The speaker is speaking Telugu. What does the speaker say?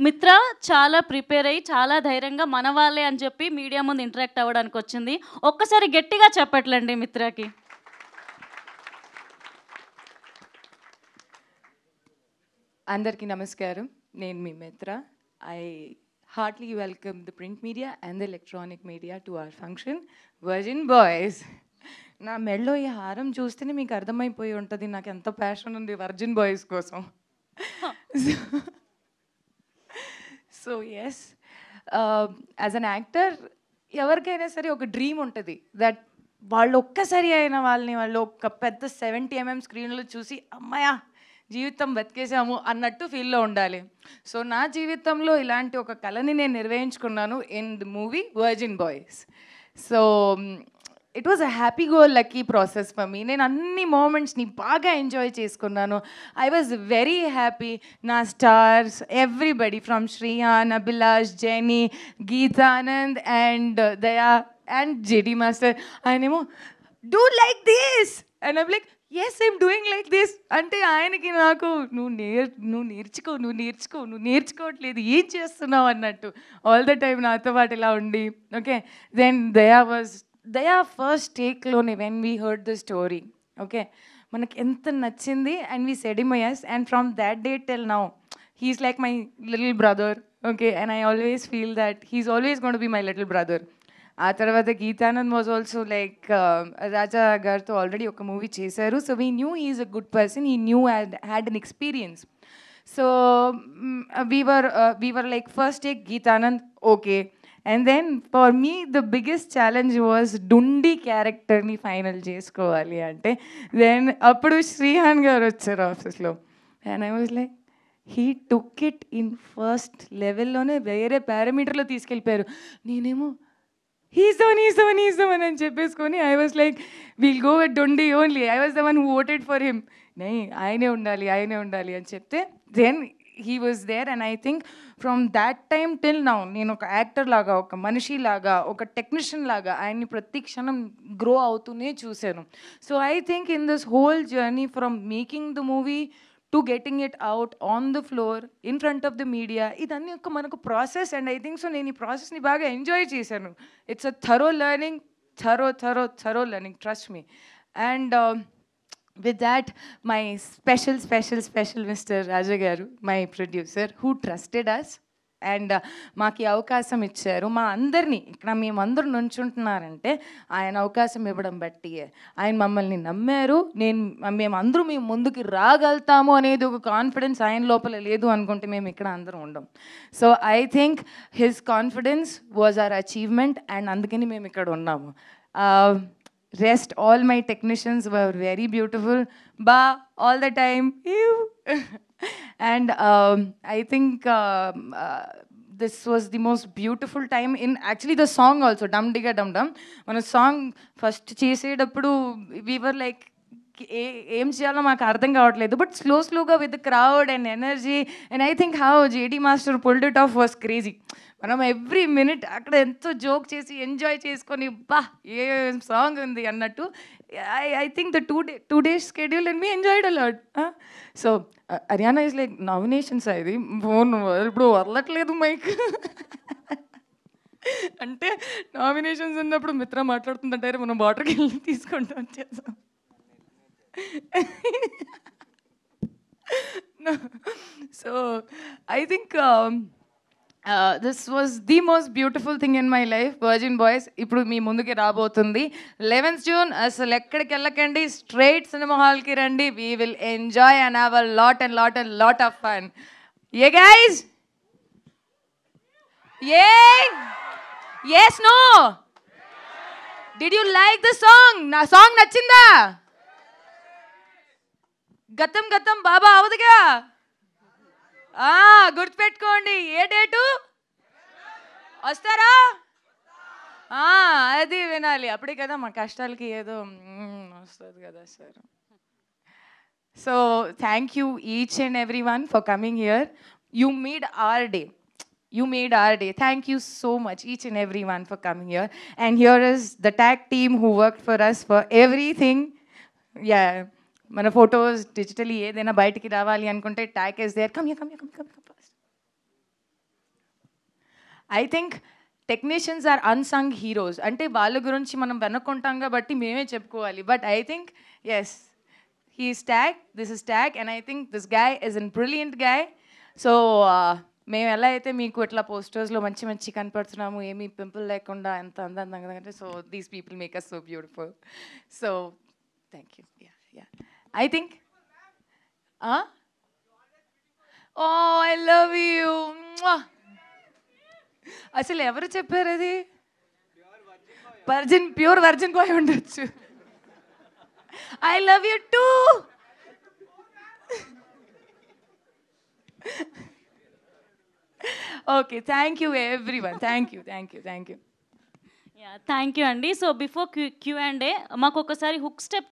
మిత్ర చాలా ప్రిపేర్ అయ్యి చాలా ధైర్యంగా మన వాళ్ళే అని చెప్పి మీడియా ముందు ఇంటరాక్ట్ అవ్వడానికి వచ్చింది. ఒక్కసారి గట్టిగా చెప్పట్లండి మిత్రకి. అందరికీ నమస్కారం. నేను మీ మిత్ర. I heartily welcome the print media and the electronic media to our function, Virgin Boys. నా మెడలో ఈ హారం చూస్తేనే మీకు అర్థమైపోయి ఉంటుంది నాకు ఎంత ప్యాషన్ ఉంది వర్జిన్ బాయ్స్ కోసం. So yes, as an actor ఎవరికైనా సరే ఒక డ్రీమ్ ఉంటుంది దట్ వాళ్ళు ఒక్కసారి అయిన వాళ్ళు ఒక పెద్ద 70 mm స్క్రీన్లో చూసి అమ్మాయా జీవితం బతికేసాము అన్నట్టు ఫీల్లో ఉండాలి. సో నా జీవితంలో ఇలాంటి ఒక కళని నేను నిర్వహించుకున్నాను in the movie Virgin Boys. So it was a happy go lucky process for me. నేను అన్ని మూమెంట్స్ని బాగా ఎంజాయ్ చేసుకున్నాను. I was very happy. నా stars everybody from Shreyan, Abhilash, Jenny, Geethanand and Daya and JD master ఆయనేమో do like this and I'm like yes I'm doing like this అంటే ఆయనకి నాకు నువ్వు నేర్చుకోవట్లేదు ఏం చేస్తున్నావు అన్నట్టు ఆల్ ద టైమ్ నాతో పాటు ఇలా ఉండి. ఓకే, దెన్ దయా ఫస్ట్ టేక్లోనే when we heard the story okay మనకి ఎంత నచ్చింది and we said him yes and from that day till now he's like my little brother. Okay, and I always feel that he's always going to be my little brother. ఆ తర్వాత Geethanand was also like Raja గారితో ఆల్రెడీ ఒక మూవీ చేశారు. So we knew he's a good person, he knew had an experience. సో we were like first take Geethanand okay. And then for me the biggest challenge was డుండి క్యారెక్టర్ని ఫైనల్ చేసుకోవాలి అంటే దెన్ అప్పుడు శ్రీహాన్ గారు వచ్చారు ఆఫీస్లో and I was like he took it in first లెవెల్లోనే వేరే పారామీటర్లో తీసుకెళ్ళిపోయారు. నేనేమో he's the one అని చెప్పేసుకొని I was like will go with డుండి only. I was the one who voted for him. ఆయనే ఉండాలి అని చెప్తే then he was there and I think from that time till now నేను ఒక యాక్టర్ లాగా, ఒక మనిషి లాగా, ఒక టెక్నీషియన్ లాగా ఆయన్ని ప్రతి క్షణం గ్రో అవుతూనే చూశాను. So I think in this whole journey from making the movie to getting it out on the floor in front of the media ఇదన్నీ ఒక మనకు process and I think so నేను ఈ ప్రాసెస్ని బాగా ఎంజాయ్ చేశాను. It's a thorough learning, thorough learning, trust me. And with that my special Mr. Raja garu, my producer who trusted us and మాకు అవకాశం ఇచ్చారు. మా అందరినీ ఇక్కడ మేమందరూ నుంచుంటున్నారంటే ఆయన అవకాశం ఇవ్వడం బట్టి ఆయన మమ్మల్ని నమ్మారు. మేమందరూ మేము ముందుకు రాగలుగుతాము అనేది ఒక కాన్ఫిడెన్స్ ఆయన లోపల లేదు అనుకుంటే మేము ఇక్కడ అందరం ఉండం. So I think his confidence was our achievement and అందుకని మేము ఇక్కడ ఉన్నాము. Rest all my technicians were very beautiful, all the time. And I think this was the most beautiful time in actually the song also, Dum Digga Dum Dum. When a song first చేసేటప్పుడు we were like ఏం చేయాలో మాకు అర్థం కావట్లేదు, బట్ స్లోగా with the crowd and energy and I think how JD master pulled it of was crazy. మనం ఎవ్రీ మినిట్ అక్కడ ఎంతో జోక్ చేసి ఎంజాయ్ చేసుకొని ఏ సాంగ్ ఉంది అన్నట్టు I think the two days schedule and me enjoyed a lot. So Haryana is like nominations ఇది ఫోన్ ఇప్పుడు వదలట్లేదు మైక్ అంటే నామినేషన్స్ ఉన్నప్పుడు మిత్ర మాట్లాడుతుందంటారు మనం వాటర్కి వెళ్ళి తీసుకుంటాం చేసాం. So I think this was the most beautiful thing in my life, Virgin Boys. ఇప్పుడు మీ ముందుకి రాబోతుంది 11th June. అసలు ఎక్కడికి వెళ్ళకండి, స్ట్రైట్ సినిమా హాల్కి రండి. We will enjoy and have a lot of fun. Yeah guys? Yeah? Yes, no? Did you like the song? నా సాంగ్ నచ్చిందా? గతం బాబా అవదుగా, గుర్తుపెట్టుకోండి. ఏ డేటు వస్తారా? అది వినాలి, అప్పుడే కదా మా కష్టాలకి ఏదో వస్తుంది కదా sir. So thank you each and every one for coming here. You made our day. Thank you so much, each and everyone, for coming here. And here is the tag team who worked for us for everything. Yeah, మన ఫొటోస్ డిజిటలీ ఏదైనా బయటికి రావాలి అనుకుంటే tag is there. Come first. I think technicians are unsung heroes. అంటే వాళ్ళ గురించి మనం వెనుకుంటాం కాబట్టి మేమే చెప్పుకోవాలి. But I think yes, he's tag, this is tag, and I think this guy is an brilliant guy. So మేము ఎలా అయితే మీకు ఇట్లా పోస్టర్స్లో మంచి మంచి కనపడుతున్నాము, ఏమీ పింపుల్ లేకుండా ఎంత అందంగా అంటే, so these people make us so beautiful. So thank you. I think oh I love you. అసలు ఎవరు చెప్పారు అది? ప్యూర్ వర్జిన్ బాయ్ ఉండొచ్చు. I love you too. Okay, thank you everyone. Thank you. Thank you అండి. So before Q and A మాకు ఒకసారి హుక్ స్టెప్